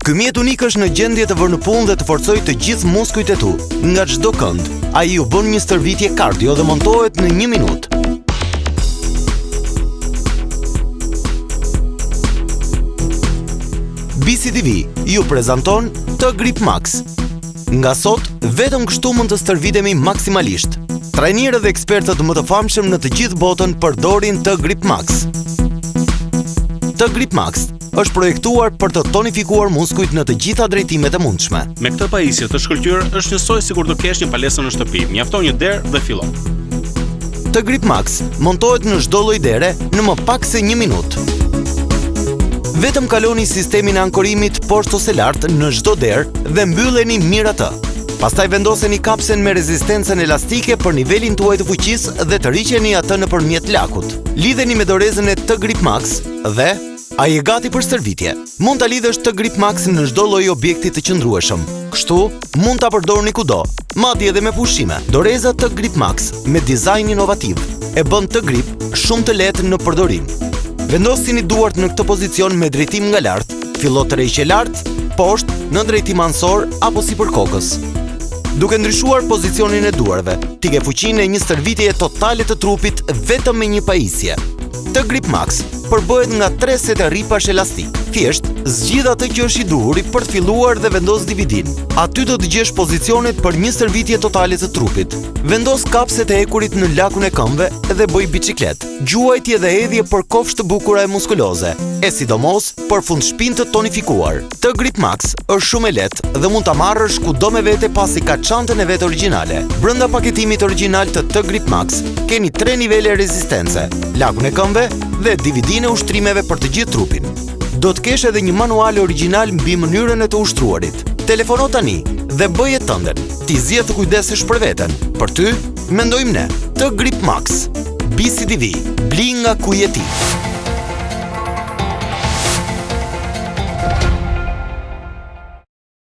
Ky mjet unik është në gjendje të vërë në punë dhe të forcojë të gjithë muskujt e tu, nga çdo kënd. Ai u bën një stërvitje kardio dhe montohet në 1 minutë. BCTV ju prezanton T-Grip Max. Nga sot, vetëm kështu mund të stërvitemi maksimalisht. Trajnerët dhe ekspertët më të famshëm në të gjithë botën përdorin T-Grip Max. T-Grip Max është projektuar për të tonifikuar muskujt në të gjitha drejtimet e mundshme. Me këtë pajisje të shkëlqyer është njësoj sikur të kesh një palestër në shtëpi. Mjafton një derë dhe fillon. T-Grip Max montohet në çdo lloj dere në më pak se 1 minutë. Vetëm kaloni sistemin e ankorimit poshtë ose lart në çdo derë dhe mbylleni mirë atë. Pastaj vendoseni kapsen me rezistencën elastike për nivelin tuaj të fuqisë dhe të rriqeni atë nëpërmjet lakut. Lidheni me dorezën e T-Grip Max dhe ai e gati për stërvitje. Mund ta lidhësh T-Grip Max në çdo lloj objekti të qëndrueshëm. Kështu mund ta përdorni kudo, madje edhe me pushime. Doreza T-Grip Max me dizajn inovativ e bën T-Grip shumë të lehtë në përdorim. Vendosini duart në këtë pozicion me drejtim nga lart, fillo tërheqje lart, poshtë, në drejtim ansor apo sipër kokës. Duke ndryshuar pozicionin e duarve, ti ke fuqinë e një stërvitjeje totale të trupit vetëm me një pajisje. T-Grip Max përbëhet nga 3 sete rripash elastik. Thjesht, zgjidh atë që është i duhuri për të filluar dhe vendos DVD-n. Aty do të gjesh pozicionet për një stërvitje totale të trupit. Vendos kapset e ekurit në lakun e këmbëve dhe bëj biçiklet. Gjuajtje dhe hedhje për kofshë të bukura e muskuloze, e sidomos për fundshpinë të tonifikuar. T-Grip Max është shumë e lehtë dhe mund ta marrësh kudo me vete pasi ka çantën e vet origjinale. Brenda paketimit origjinal të T-Grip Max keni 3 nivele rezistence, lakun e këmbëve dhe DVD-n e ushtrimeve për të gjithë trupin. Do të kesh edhe një manual origjinal mbi mënyrën e të ushtruarit. Telefono tani dhe bëje tënden. Ti zgjedh të kujdesesh për veten. Për ty, mendojmë ne. T-Grip Max. BCTV. Bli nga ku je ti.